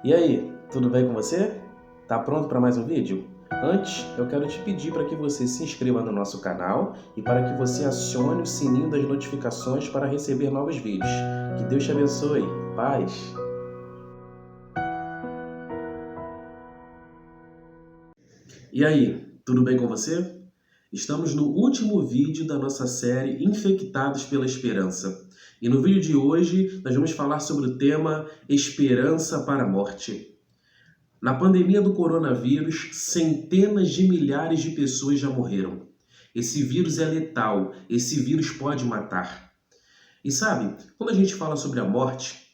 E aí, tudo bem com você? Tá pronto para mais um vídeo? Antes, eu quero te pedir para que você se inscreva no nosso canal e para que você acione o sininho das notificações para receber novos vídeos. Que Deus te abençoe. Paz! E aí, tudo bem com você? Estamos no último vídeo da nossa série Infectados pela Esperança. E no vídeo de hoje, nós vamos falar sobre o tema Esperança para a Morte. Na pandemia do coronavírus, centenas de milhares de pessoas já morreram. Esse vírus é letal, esse vírus pode matar. E sabe, quando a gente fala sobre a morte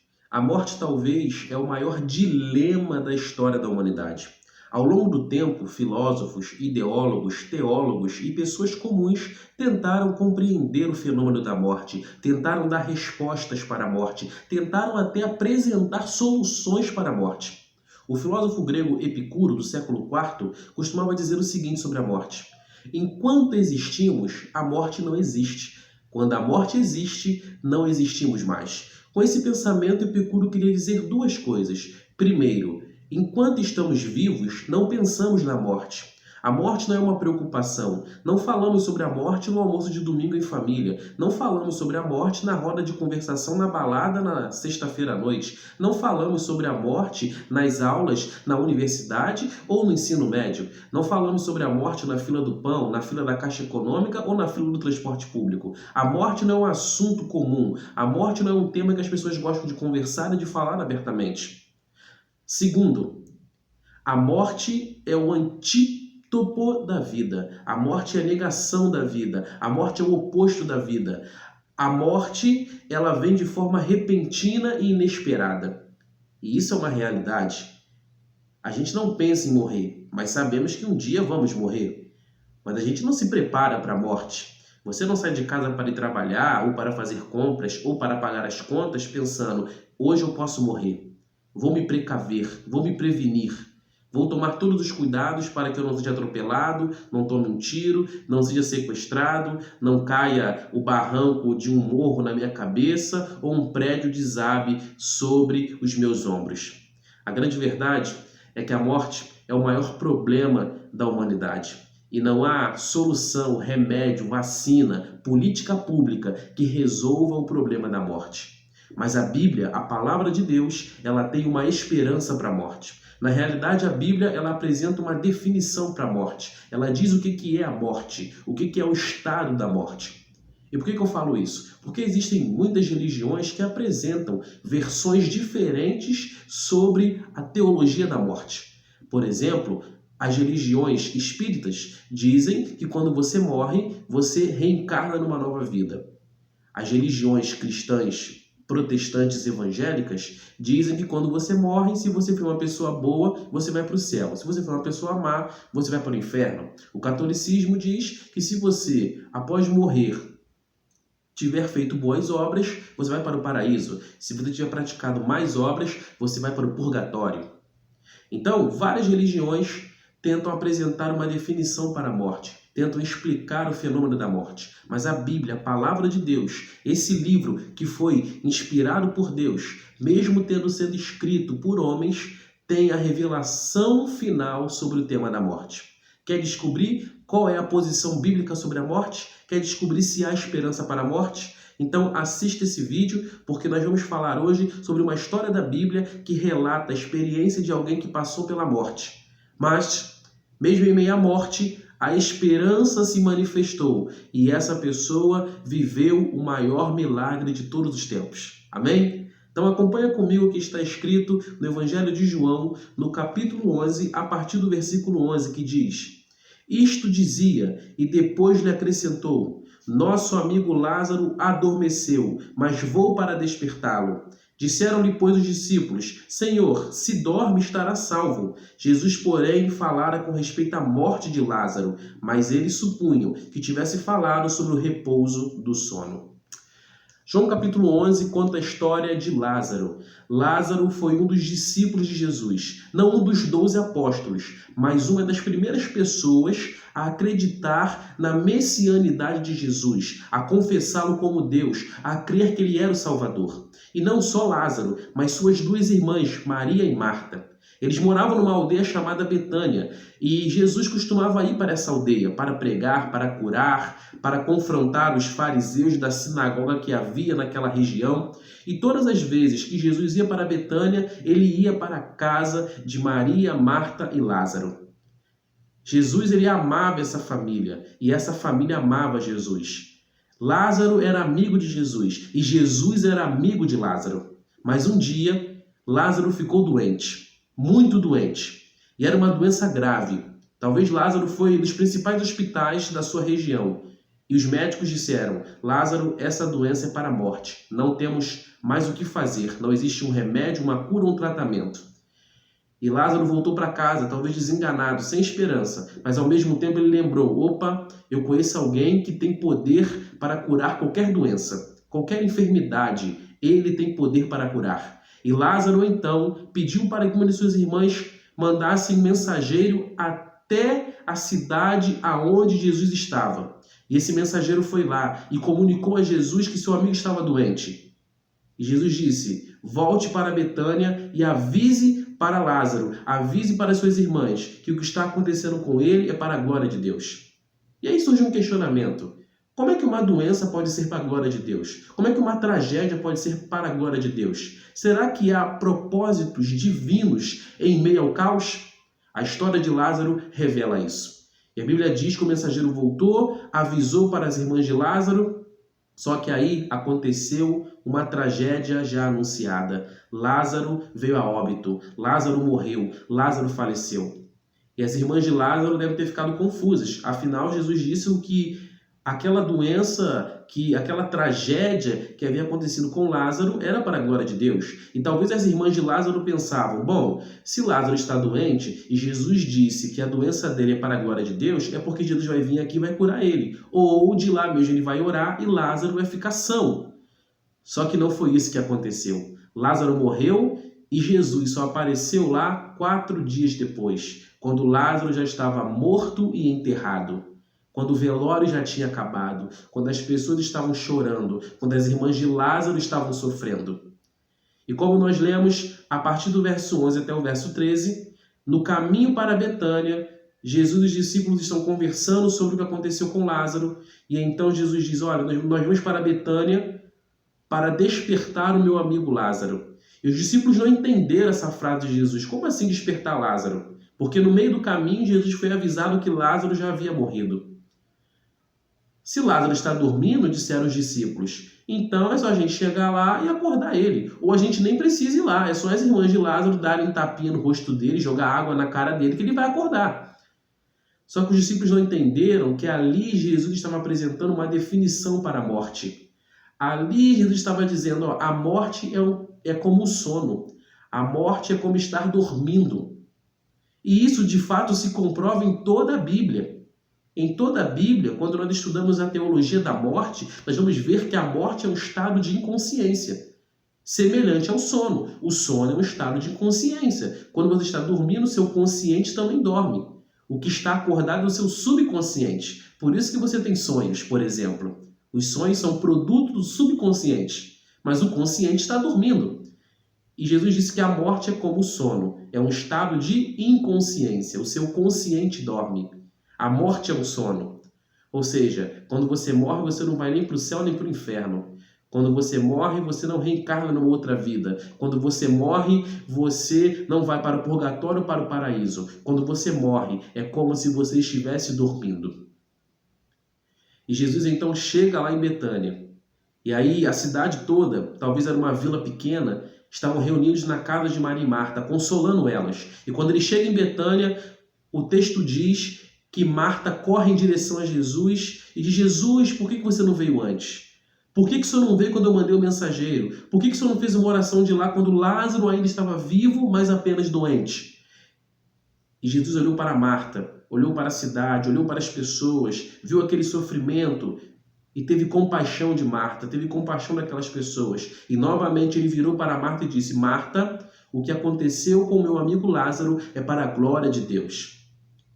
talvez é o maior dilema da história da humanidade. Ao longo do tempo, filósofos, ideólogos, teólogos e pessoas comuns tentaram compreender o fenômeno da morte, tentaram dar respostas para a morte, tentaram até apresentar soluções para a morte. O filósofo grego Epicuro, do século IV, costumava dizer o seguinte sobre a morte: enquanto existimos, a morte não existe. Quando a morte existe, não existimos mais. Com esse pensamento, Epicuro queria dizer duas coisas. Primeiro, enquanto estamos vivos, não pensamos na morte. A morte não é uma preocupação. Não falamos sobre a morte no almoço de domingo em família. Não falamos sobre a morte na roda de conversação na balada na sexta-feira à noite. Não falamos sobre a morte nas aulas na universidade ou no ensino médio. Não falamos sobre a morte na fila do pão, na fila da Caixa Econômica ou na fila do transporte público. A morte não é um assunto comum. A morte não é um tema que as pessoas gostam de conversar e de falar abertamente. Segundo, a morte é o antídoto da vida. A morte é a negação da vida. A morte é o oposto da vida. A morte, ela vem de forma repentina e inesperada. E isso é uma realidade. A gente não pensa em morrer, mas sabemos que um dia vamos morrer. Mas a gente não se prepara para a morte. Você não sai de casa para ir trabalhar, ou para fazer compras, ou para pagar as contas pensando: hoje eu posso morrer. Vou me precaver, vou me prevenir. Vou tomar todos os cuidados para que eu não seja atropelado, não tome um tiro, não seja sequestrado, não caia o barranco de um morro na minha cabeça ou um prédio desabe sobre os meus ombros. A grande verdade é que a morte é o maior problema da humanidade. E não há solução, remédio, vacina, política pública que resolva o problema da morte. Mas a Bíblia, a palavra de Deus, ela tem uma esperança para a morte. Na realidade, a Bíblia ela apresenta uma definição para a morte. Ela diz o que é a morte, o que é o estado da morte. E por que eu falo isso? Porque existem muitas religiões que apresentam versões diferentes sobre a teologia da morte. Por exemplo, as religiões espíritas dizem que quando você morre, você reencarna numa nova vida. As religiões cristãs protestantes evangélicas dizem que quando você morre, se você for uma pessoa boa, você vai para o céu. Se você for uma pessoa má, você vai para o inferno. O catolicismo diz que se você, após morrer, tiver feito boas obras, você vai para o paraíso. Se você tiver praticado mais obras, você vai para o purgatório. Então, várias religiões tentam apresentar uma definição para a morte, tentam explicar o fenômeno da morte. Mas a Bíblia, a palavra de Deus, esse livro que foi inspirado por Deus, mesmo tendo sido escrito por homens, tem a revelação final sobre o tema da morte. Quer descobrir qual é a posição bíblica sobre a morte? Quer descobrir se há esperança para a morte? Então assista esse vídeo, porque nós vamos falar hoje sobre uma história da Bíblia que relata a experiência de alguém que passou pela morte. Mas, mesmo em meio à morte, a esperança se manifestou e essa pessoa viveu o maior milagre de todos os tempos. Amém? Então acompanha comigo o que está escrito no Evangelho de João, no capítulo 11, a partir do versículo 11, que diz: isto dizia e depois lhe acrescentou: nosso amigo Lázaro adormeceu, mas vou para despertá-lo. Disseram-lhe, pois, os discípulos: Senhor, se dorme, estará salvo. Jesus, porém, falara com respeito à morte de Lázaro, mas eles supunham que tivesse falado sobre o repouso do sono. João capítulo 11 conta a história de Lázaro. Lázaro foi um dos discípulos de Jesus, não um dos 12 apóstolos, mas uma das primeiras pessoas a acreditar na messianidade de Jesus, a confessá-lo como Deus, a crer que ele era o Salvador. E não só Lázaro, mas suas duas irmãs, Maria e Marta. Eles moravam numa aldeia chamada Betânia, e Jesus costumava ir para essa aldeia para pregar, para curar, para confrontar os fariseus da sinagoga que havia naquela região. E todas as vezes que Jesus ia para Betânia, ele ia para a casa de Maria, Marta e Lázaro. Jesus, ele amava essa família, e essa família amava Jesus. Lázaro era amigo de Jesus, e Jesus era amigo de Lázaro. Mas um dia, Lázaro ficou doente, muito doente, e era uma doença grave. Talvez Lázaro foi dos principais hospitais da sua região, e os médicos disseram: Lázaro, essa doença é para a morte, não temos mais o que fazer, não existe um remédio, uma cura ou um tratamento. E Lázaro voltou para casa, talvez desenganado, sem esperança, mas ao mesmo tempo ele lembrou: opa, eu conheço alguém que tem poder para curar qualquer doença, qualquer enfermidade, ele tem poder para curar. E Lázaro então pediu para que uma de suas irmãs mandasse um mensageiro até a cidade aonde Jesus estava. E esse mensageiro foi lá e comunicou a Jesus que seu amigo estava doente. E Jesus disse: volte para Betânia e avise para Lázaro, avise para suas irmãs que o que está acontecendo com ele é para a glória de Deus. E aí surge um questionamento: como é que uma doença pode ser para a glória de Deus? Como é que uma tragédia pode ser para a glória de Deus? Será que há propósitos divinos em meio ao caos? A história de Lázaro revela isso. E a Bíblia diz que o mensageiro voltou, avisou para as irmãs de Lázaro, só que aí aconteceu uma tragédia já anunciada. Lázaro veio a óbito, Lázaro morreu, Lázaro faleceu. E as irmãs de Lázaro devem ter ficado confusas. Afinal, Jesus disse que aquela doença, aquela tragédia que havia acontecido com Lázaro era para a glória de Deus. E talvez as irmãs de Lázaro pensavam: bom, se Lázaro está doente e Jesus disse que a doença dele é para a glória de Deus, é porque Jesus vai vir aqui e vai curar ele. Ou de lá mesmo ele vai orar e Lázaro vai ficar são. Só que não foi isso que aconteceu. Lázaro morreu e Jesus só apareceu lá 4 dias depois, quando Lázaro já estava morto e enterrado. Quando o velório já tinha acabado, quando as pessoas estavam chorando, quando as irmãs de Lázaro estavam sofrendo. E como nós lemos a partir do verso 11 até o verso 13, no caminho para Betânia, Jesus e os discípulos estão conversando sobre o que aconteceu com Lázaro, e então Jesus diz: olha, nós vamos para Betânia para despertar o meu amigo Lázaro. E os discípulos não entenderam essa frase de Jesus. Como assim despertar Lázaro? Porque no meio do caminho Jesus foi avisado que Lázaro já havia morrido. Se Lázaro está dormindo, disseram os discípulos, então é só a gente chegar lá e acordar ele. Ou a gente nem precisa ir lá, é só as irmãs de Lázaro darem um tapinha no rosto dele, jogar água na cara dele, que ele vai acordar. Só que os discípulos não entenderam que ali Jesus estava apresentando uma definição para a morte. Ali Jesus estava dizendo: ó, a morte é como o sono, a morte é como estar dormindo. E isso de fato se comprova em toda a Bíblia. Em toda a Bíblia, quando nós estudamos a teologia da morte, nós vamos ver que a morte é um estado de inconsciência, semelhante ao sono. O sono é um estado de inconsciência. Quando você está dormindo, seu consciente também dorme. O que está acordado é o seu subconsciente. Por isso que você tem sonhos, por exemplo. Os sonhos são produto do subconsciente, mas o consciente está dormindo. E Jesus disse que a morte é como o sono, é um estado de inconsciência. O seu consciente dorme. A morte é um sono. Ou seja, quando você morre, você não vai nem para o céu nem para o inferno. Quando você morre, você não reencarna numa outra vida. Quando você morre, você não vai para o purgatório ou para o paraíso. Quando você morre, é como se você estivesse dormindo. E Jesus então chega lá em Betânia. E aí a cidade toda, talvez era uma vila pequena, estavam reunidos na casa de Maria e Marta, consolando elas. E quando ele chega em Betânia, o texto diz que Marta corre em direção a Jesus e diz: Jesus, por que você não veio antes? Por que o Senhor não veio quando eu mandei o mensageiro? Por que o Senhor não fez uma oração de lá quando Lázaro ainda estava vivo, mas apenas doente? E Jesus olhou para Marta, olhou para a cidade, olhou para as pessoas, viu aquele sofrimento e teve compaixão de Marta, teve compaixão daquelas pessoas. E novamente ele virou para Marta e disse: Marta, o que aconteceu com o meu amigo Lázaro é para a glória de Deus.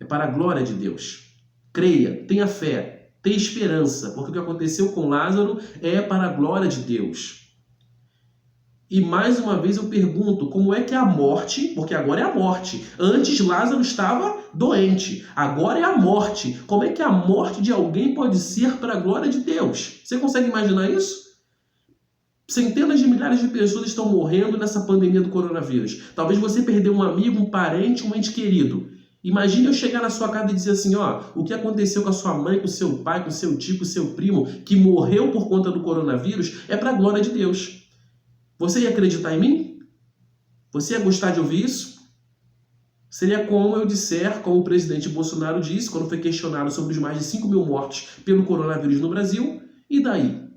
É para a glória de Deus. Creia, tenha fé, tenha esperança, porque o que aconteceu com Lázaro é para a glória de Deus. E mais uma vez eu pergunto, como é que a morte, porque agora é a morte, antes Lázaro estava doente, agora é a morte, como é que a morte de alguém pode ser para a glória de Deus? Você consegue imaginar isso? Centenas de milhares de pessoas estão morrendo nessa pandemia do coronavírus. Talvez você perdeu um amigo, um parente, um ente querido. Imagine eu chegar na sua casa e dizer assim, ó, o que aconteceu com a sua mãe, com o seu pai, com o seu tio, com o seu primo, que morreu por conta do coronavírus, é para a glória de Deus. Você ia acreditar em mim? Você ia gostar de ouvir isso? Seria como eu disser, como o presidente Bolsonaro disse, quando foi questionado sobre os mais de 5 mil mortos pelo coronavírus no Brasil, e daí?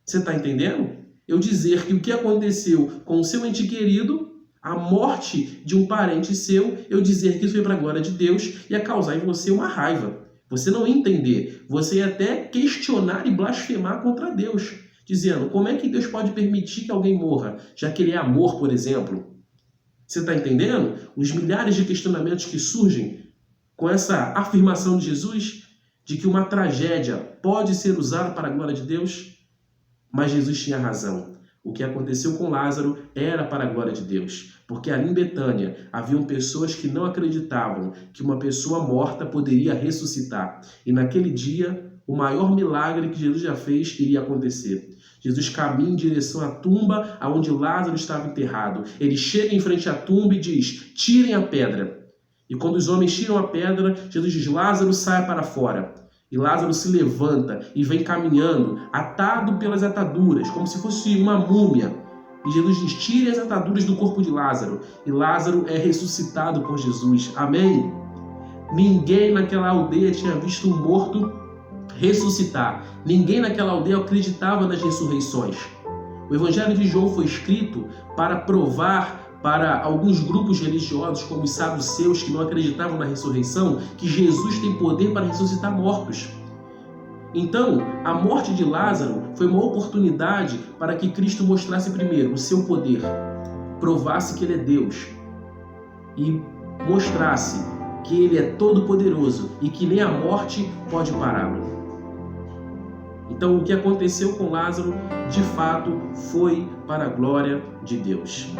Você está entendendo? Eu dizer que o que aconteceu com o seu ente querido, a morte de um parente seu, eu dizer que isso foi para a glória de Deus, ia causar em você uma raiva. Você não ia entender. Você ia até questionar e blasfemar contra Deus, dizendo, como é que Deus pode permitir que alguém morra, já que ele é amor, por exemplo? Você está entendendo? Os milhares de questionamentos que surgem com essa afirmação de Jesus, de que uma tragédia pode ser usada para a glória de Deus? Mas Jesus tinha razão. O que aconteceu com Lázaro era para a glória de Deus. Porque ali em Betânia haviam pessoas que não acreditavam que uma pessoa morta poderia ressuscitar. E naquele dia, o maior milagre que Jesus já fez iria acontecer. Jesus caminha em direção à tumba onde Lázaro estava enterrado. Ele chega em frente à tumba e diz, tirem a pedra. E quando os homens tiram a pedra, Jesus diz, Lázaro, saia para fora. E Lázaro se levanta e vem caminhando, atado pelas ataduras, como se fosse uma múmia. E Jesus diz, tire as ataduras do corpo de Lázaro. E Lázaro é ressuscitado por Jesus. Amém? Ninguém naquela aldeia tinha visto um morto ressuscitar. Ninguém naquela aldeia acreditava nas ressurreições. O Evangelho de João foi escrito para provar para alguns grupos religiosos, como os saduceus, que não acreditavam na ressurreição, que Jesus tem poder para ressuscitar mortos. Então, a morte de Lázaro foi uma oportunidade para que Cristo mostrasse primeiro o seu poder, provasse que ele é Deus e mostrasse que ele é todo-poderoso e que nem a morte pode pará-lo. Então, o que aconteceu com Lázaro, de fato, foi para a glória de Deus.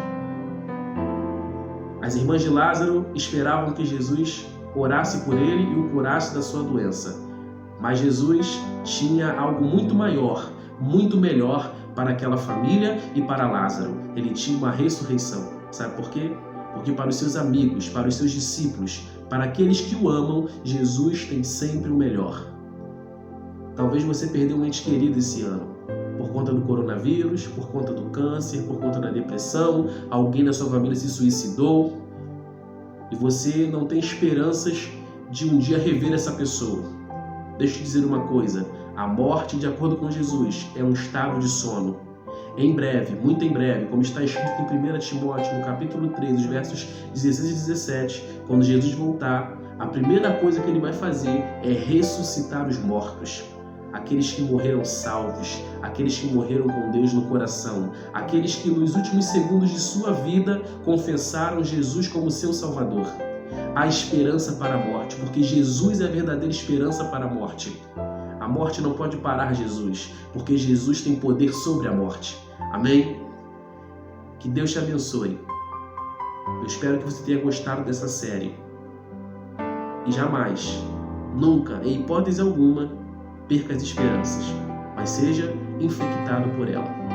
As irmãs de Lázaro esperavam que Jesus orasse por ele e o curasse da sua doença. Mas Jesus tinha algo muito maior, muito melhor para aquela família e para Lázaro. Ele tinha uma ressurreição. Sabe por quê? Porque para os seus amigos, para os seus discípulos, para aqueles que o amam, Jesus tem sempre o melhor. Talvez você perdeu um ente querido esse ano. Por conta do coronavírus, por conta do câncer, por conta da depressão, alguém da sua família se suicidou e você não tem esperanças de um dia rever essa pessoa. Deixa eu te dizer uma coisa, a morte, de acordo com Jesus, é um estado de sono. Em breve, muito em breve, como está escrito em 1 Timóteo, no capítulo 3, os versos 16 e 17, quando Jesus voltar, a primeira coisa que ele vai fazer é ressuscitar os mortos. Aqueles que morreram salvos, aqueles que morreram com Deus no coração, aqueles que nos últimos segundos de sua vida confessaram Jesus como seu Salvador. Há esperança para a morte, porque Jesus é a verdadeira esperança para a morte. A morte não pode parar Jesus, porque Jesus tem poder sobre a morte. Amém? Que Deus te abençoe. Eu espero que você tenha gostado dessa série. E jamais, nunca, em hipótese alguma, perca as esperanças, mas seja infectado por ela.